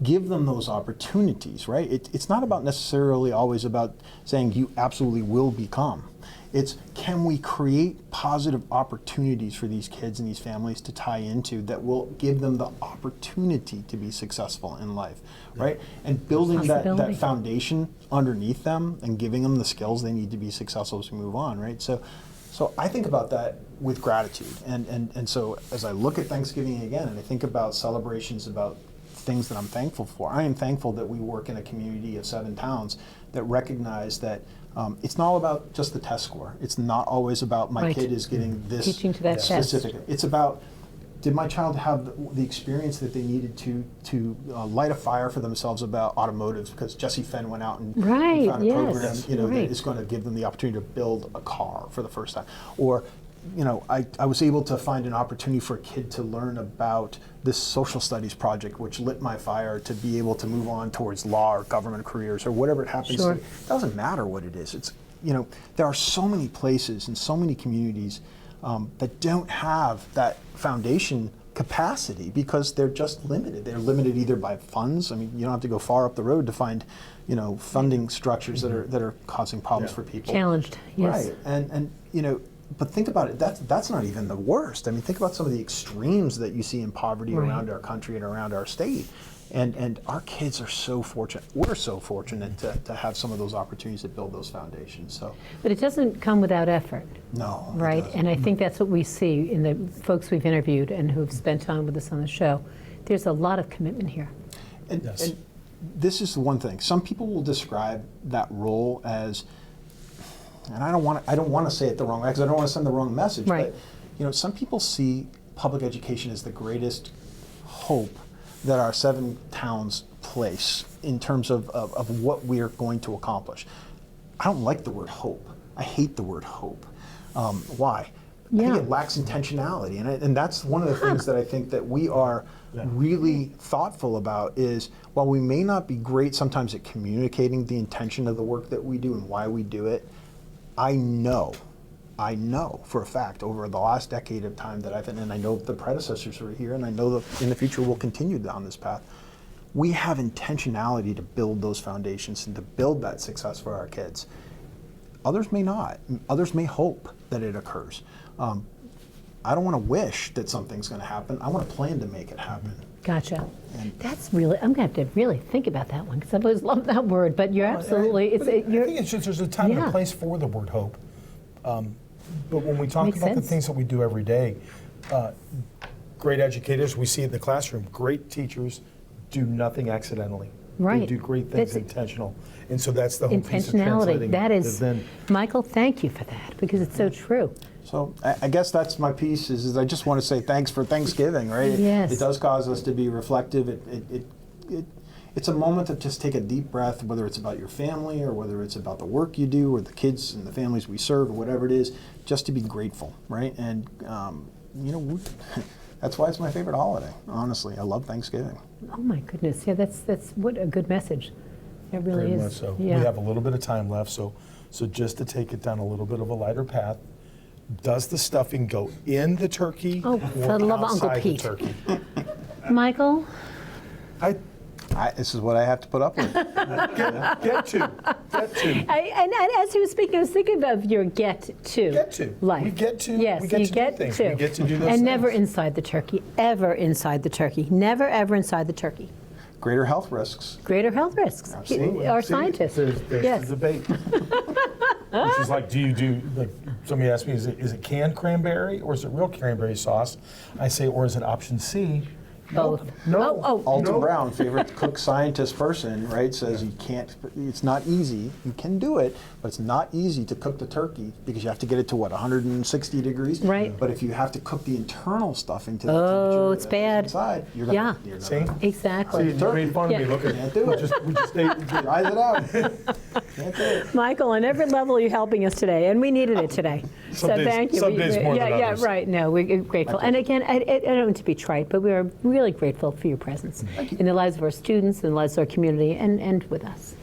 give them those opportunities, right? It's not about necessarily always about saying you absolutely will become. It's, can we create positive opportunities for these kids and these families to tie into that will give them the opportunity to be successful in life, right? And building that foundation underneath them and giving them the skills they need to be successful as we move on, right? So I think about that with gratitude. And so as I look at Thanksgiving again, and I think about celebrations, about things that I'm thankful for, I am thankful that we work in a community of 7 towns that recognize that it's not all about just the test score. It's not always about my kid is getting this
teaching to that
specific.
Test.
It's about, did my child have the experience that they needed to light a fire for themselves about automotive, because Jesse Fenn went out and found a program that is going to give them the opportunity to build a car for the first time. Or I was able to find an opportunity for a kid to learn about this social studies project, which lit my fire to be able to move on towards law or government careers or whatever it happens to be. It doesn't matter what it is. It's, there are so many places and so many communities that don't have that foundation capacity because they're just limited. They're limited either by funds. I mean, you don't have to go far up the road to find, funding structures that are causing problems for people.
Challenged, yes.
Right, and but think about it, that's not even the worst. I mean, think about some of the extremes that you see in poverty around our country and around our state. And our kids are so fortunate, we're so fortunate to have some of those opportunities to build those foundations. So,
but it doesn't come without effort.
No.
Right, and I think that's what we see in the folks we've interviewed and who've spent time with us on the show. There's a lot of commitment here.
And this is the one thing. Some people will describe that role as, and I don't want to say it the wrong way because I don't want to send the wrong message.
Right.
But some people see public education as the greatest hope that our 7 towns place in terms of what we are going to accomplish. I don't like the word hope. I hate the word hope. Why? I think it lacks intentionality, and that's one of the things that I think that we are really thoughtful about is, while we may not be great sometimes at communicating the intention of the work that we do and why we do it, I know for a fact over the last decade of time that and I know the predecessors were here, and I know that in the future we'll continue down this path. We have intentionality to build those foundations and to build that success for our kids. Others may not. Others may hope that it occurs. I don't want to wish that something's going to happen. I want to plan to make it happen.
Gotcha. That's really, I'm going to have to really think about that one, because I've always loved that word, but you're absolutely,
I think it's just there's a time and a place for the word hope. But when we talk about the things that we do every day, great educators, we see it in the classroom, great teachers do nothing accidentally.
Right.
They do great things intentional. And so that's the whole piece of
intentionality.
translating.
That is, Michael, thank you for that, because it's so true.
So I guess that's my piece, is I just want to say thanks for Thanksgiving, right?
Yes.
It does cause us to be reflective. It's a moment to just take a deep breath, whether it's about your family or whether it's about the work you do or the kids and the families we serve or whatever it is, just to be grateful, right? And, that's why it's my favorite holiday, honestly. I love Thanksgiving.
Oh my goodness, yeah, that's what a good message. It really
Very
is.
much so.
Yeah.
We have a little bit of time left, so just to take it down a little bit of a lighter path, does the stuffing go in the turkey
Oh,
or
for the love of Uncle
outside
Pete.
the turkey?
Michael?
This is what I have to put up with.
Get to.
And as he was speaking, I was thinking of your get to life.
We get to.
Yes,
we get
you
to
get
do things.
to.
We get to do those
and
things.
never inside the turkey. Ever inside the turkey. Never ever inside the turkey.
Greater health risks.
Greater health risks.
Absolutely.
Our scientists.
There's
yes.
the debate. Which is like, do you do, like, somebody asked me, is it canned cranberry or is it real cranberry sauce? I say, or is it option C?
Both.
No.
Alton Brown, favorite cook scientist person, right, says you can't, it's not easy. You can do it, but it's not easy to cook the turkey because you have to get it to, 160 degrees?
Right.
But if you have to cook the internal stuffing to the
Oh,
temperature
it's bad.
inside, you're gonna,
See?
Exactly.
You made fun of me. Look at
Can't do it.
We just ate.
Rise it out. Can't do it.
Michael, on every level, you're helping us today, and we needed it today. So
days-
thank you.
some days more than others.
Right. No, we're grateful. And again, I don't want to be trite, but we are really grateful for your presence in the lives of our students, in the lives of our community, and with us.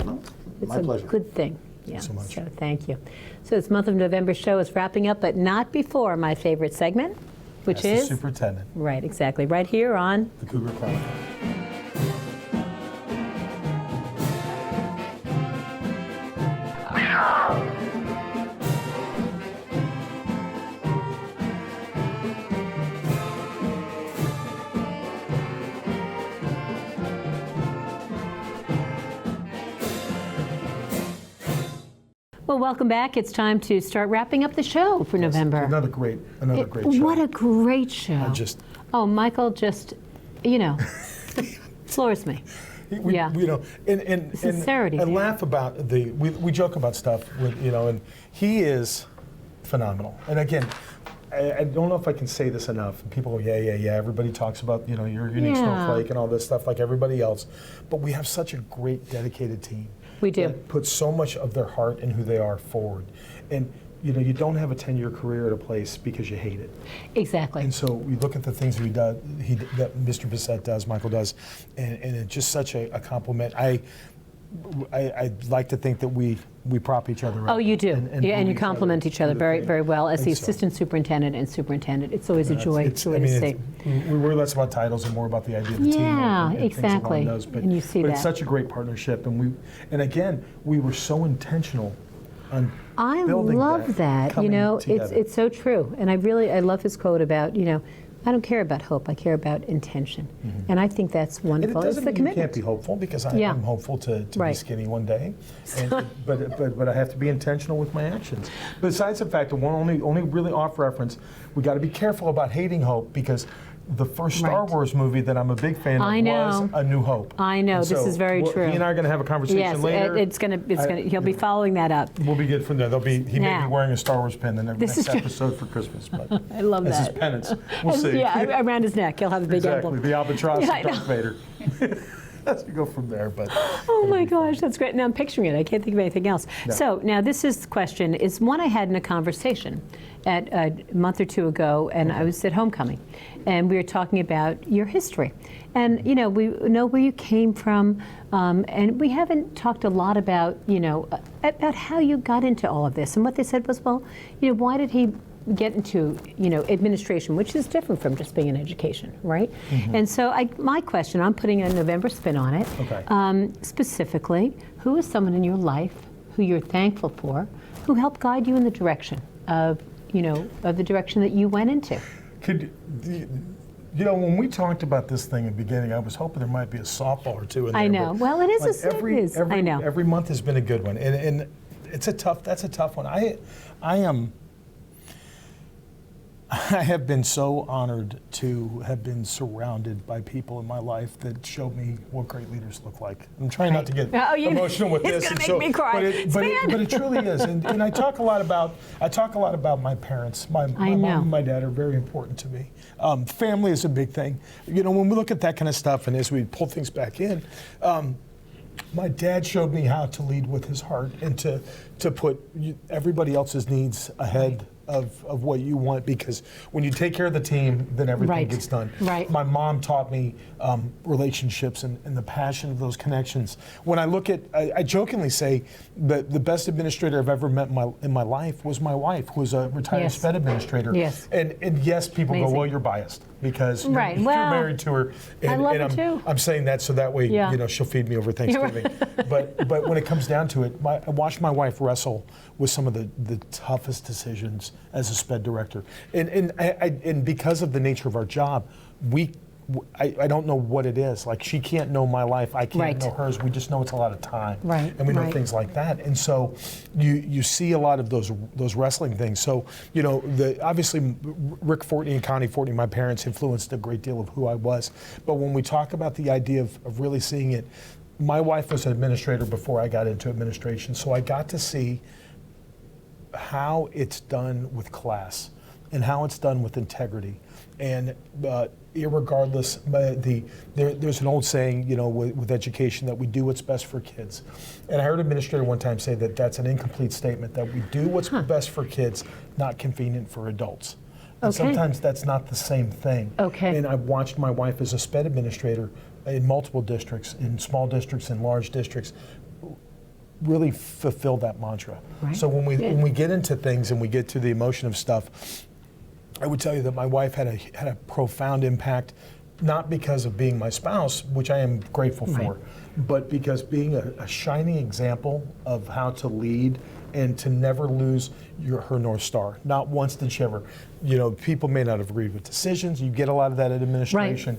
It's
My
a
pleasure.
good thing. Yeah.
so much.
So thank you. So this month of November show is wrapping up, but not before my favorite segment, which
That's
is
the superintendent,
right, exactly, right here on.
the Cougar Chronicle.
Well, welcome back. It's time to start wrapping up the show for November.
Another great show.
What a great show.
Oh,
Michael just, floors me. Yeah.
And
Sincerity
and
there.
laugh about we joke about stuff with, and he is phenomenal. And again, I don't know if I can say this enough. People go, yeah. Everybody talks about, your unique snowflake and all this stuff like everybody else. But we have such a great, dedicated team.
We do.
That puts so much of their heart and who they are forward. And, you don't have a 10-year career at a place because you hate it.
Exactly.
And so we look at the things that Mr. Bessette does, Michael does, and it's just such a compliment. I like to think that we prop each other up.
Oh, you do.
And
And you
move
compliment each other
to the
very,
thing.
very well. As the
And so-
assistant superintendent and superintendent, it's always a joy to see.
We worry less about titles and more about the idea of the team.
Yeah,
and things
exactly.
along those. But,
And you see
but
that.
it's such a great partnership, and again, we were so intentional on
I
building
love that.
coming together.
It's so true. And I love his quote about, I don't care about hope, I care about intention. And I think that's
And it
wonderful. It's
doesn't
the
mean you
commitment.
can't be hopeful, because
Yeah.
I'm hopeful to be
Right.
skinny one day, but I have to be intentional with my actions. Besides the fact that only really off reference, we got to be careful about hating hope, because the first Star Wars movie that I'm a big fan of was A New Hope.
I know,
And
this is very true.
He and I are going to have a conversation later.
He'll be following that up.
We'll be good from there. He may be wearing a Star Wars pin in the next episode for Christmas. But
I love that.
As his penance. We'll see.
Yeah, around his neck. He'll have a big emblem.
Exactly, the albatross of Darth Vader. Let's go from there. But
oh my gosh, that's great. Now I'm picturing it. I can't think of anything else. No. So now this question is one I had in a conversation at a month or two ago, and I was at homecoming, and we were talking about your history, and we know where you came from, and we haven't talked a lot about about how you got into all of this. And what they said was, well, why did he get into administration, which is different from just being in education, right? Mm-hmm. And so my question, I'm putting a November spin on it.
Okay.
Specifically, who is someone in your life who you're thankful for, who helped guide you in the direction of the direction that you went into?
When we talked about this thing at the beginning, I was hoping there might be a softball or two in there.
I know. Well, it is I know.
Every month has been a good one, and that's a tough one. I have been so honored to have been surrounded by people in my life that showed me what great leaders look like. I'm trying not to get emotional with this.
It's going to make me cry.
But it truly is. And I talk a lot about my parents. My mom and my dad are very important to me. Family is a big thing. When we look at that kind of stuff, and as we pull things back in, my dad showed me how to lead with his heart and to put everybody else's needs ahead of what you want, because when you take care of the team, then everything gets done.
Right.
My mom taught me relationships and the passion of those connections. When I look at, I jokingly say that the best administrator I've ever met in my life was my wife, who was a retired SPED administrator.
Yes.
And yes, people go, well, you're biased because you're married to her. And,
I love her too.
I'm saying that so that way she'll feed me over Thanksgiving. But when it comes down to it, I watched my wife wrestle with some of the toughest decisions as a SPED director, and because of the nature of our job, I don't know what it is. Like, she can't know my life, I can't know hers. We just know it's a lot of time, and we know things like that. And so you see a lot of those wrestling things. So obviously Rick Fortney and Connie Fortney, my parents, influenced a great deal of who I was. But when we talk about the idea of really seeing it, my wife was an administrator before I got into administration, so I got to see how it's done with class and how it's done with integrity. And irregardless, there's an old saying, with education, that we do what's best for kids. And I heard an administrator one time say that that's an incomplete statement, that we do what's best for kids, not convenient for adults. And sometimes that's not the same thing. And I've watched my wife as a SPED administrator in multiple districts, in small districts, in large districts, really fulfill that mantra. So when we get into things and we get to the emotion of stuff, I would tell you that my wife had a profound impact, not because of being my spouse, which I am grateful for, but because being a shining example of how to lead and to never lose her North Star. Not once did she ever, people may not have agreed with decisions. You get a lot of that at administration.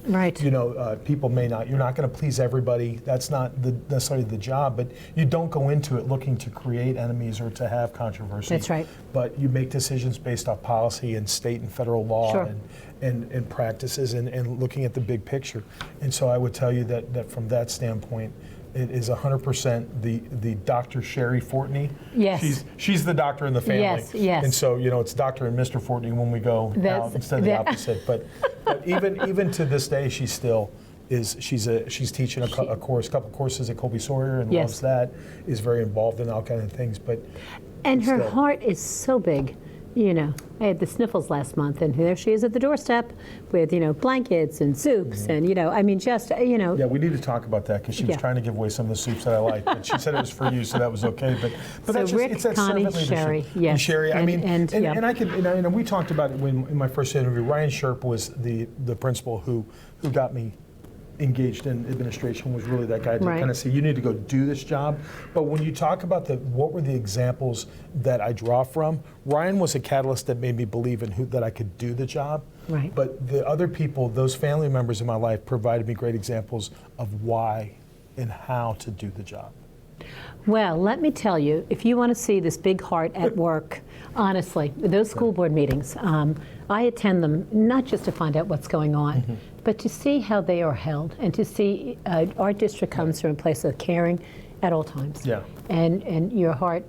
People may not, you're not going to please everybody. That's not necessarily the job, but you don't go into it looking to create enemies or to have controversy.
That's right.
But you make decisions based off policy and state and federal law and practices and looking at the big picture. And so I would tell you that from that standpoint, it is 100% the Dr. Sherry Fortney.
Yes.
She's the doctor in the family.
Yes.
And so, it's Dr. and Mr. Fortney when we go out instead of the opposite. But even to this day, she still is. She's teaching a couple courses at Colby Sawyer and loves that. Is very involved in all kinds of things.
And her heart is so big. I had the sniffles last month, and there she is at the doorstep with, blankets and soups, and, Yeah,
we need to talk about that, because she was trying to give away some of the soups that I like, but she said it was for you, so that was okay. But
so
that's
Rick,
it's that
Connie,
servant
Sherry,
leadership. And Sherry, and we talked about it in my first interview. Ryan Sherp was the principal who got me engaged in administration, was really that guy to kind of say, you need to go do this job. But when you talk about what were the examples that I draw from, Ryan was a catalyst that made me believe in that I could do the job. But the other people, those family members in my life, provided me great examples of why and how to do the job.
Well, let me tell you, if you want to see this big heart at work, honestly, those school board meetings, I attend them not just to find out what's going on, but to see how they are held and to see our district comes from a place of caring at all times.
Yeah.
And your heart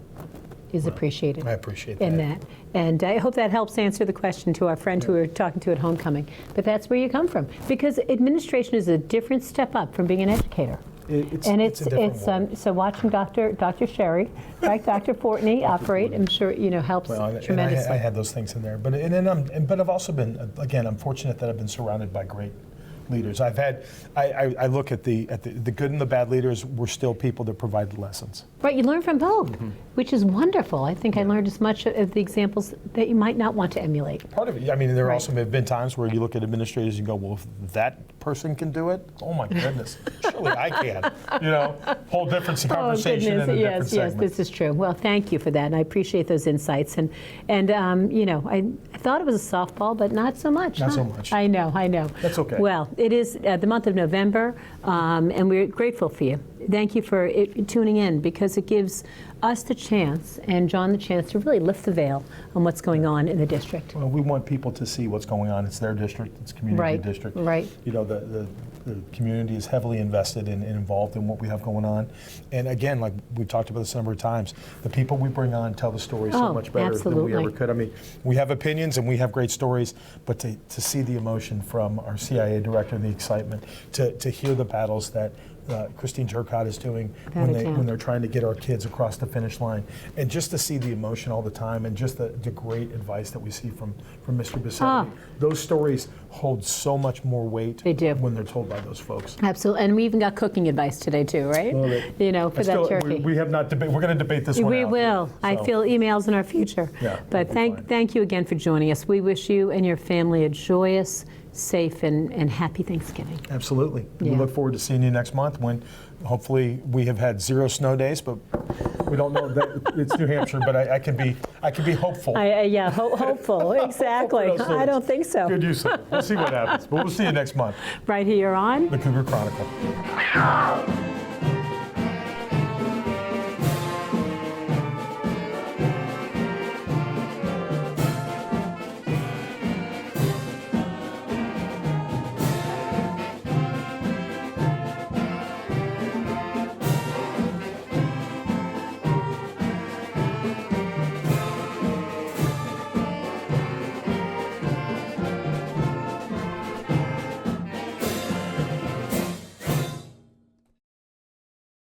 is appreciated.
I appreciate
in that. And I hope that helps answer the question to our friend who we were talking to at homecoming. But that's where you come from. Because administration is a different step up from being an educator.
It's a different world.
So watching Dr. Sherry, right, Dr. Fortney operate, I'm sure helps tremendously.
And I had those things in there, but I've also been, again, I'm fortunate that I've been surrounded by great leaders. I look at the good and the bad leaders. We're still people that provide the lessons.
Right, you learn from both, which is wonderful. I think I learned as much of the examples that you might not want to emulate.
Part of it, I mean, there also have been times where you look at administrators and go, well, if that person can do it, oh my goodness, surely I can. Whole different conversation in a different segment.
Yes, this is true. Well, thank you for that, and I appreciate those insights. And I thought it was a softball, but not so much.
Not so much.
I know.
That's okay.
Well, it is the month of November, and we're grateful for you. Thank you for tuning in, because it gives us the chance, and John the chance, to really lift the veil on what's going on in the district.
Well, we want people to see what's going on. It's their district. It's community district.
Right.
The community is heavily invested and involved in what we have going on. And again, like we've talked about this a number of times, the people we bring on tell the story so much better than we ever could. I mean, we have opinions and we have great stories, but to see the emotion from our CIA director, the excitement, to hear the battles that Kristine Turcotte is doing when they're trying to get our kids across the finish line, and just to see the emotion all the time, and just the great advice that we see from Mr. Bessette. Those stories hold so much more weight when they're told by those folks.
Absolutely, and we even got cooking advice today too, right? For that turkey.
We have not debated. We're going to debate this one out.
We will. I feel emails in our future.
Yeah,
but thank you again for joining us. We wish you and your family a joyous, safe, and happy Thanksgiving.
Absolutely.
Yeah.
We look forward to seeing you next month, when hopefully we have had 0 snow days, but we don't know that it's New Hampshire, but I can be hopeful.
Hopeful, exactly. I don't think so.
Good use of it. We'll see what happens, but we'll see you next month.
Right here on
the Cougar Chronicle.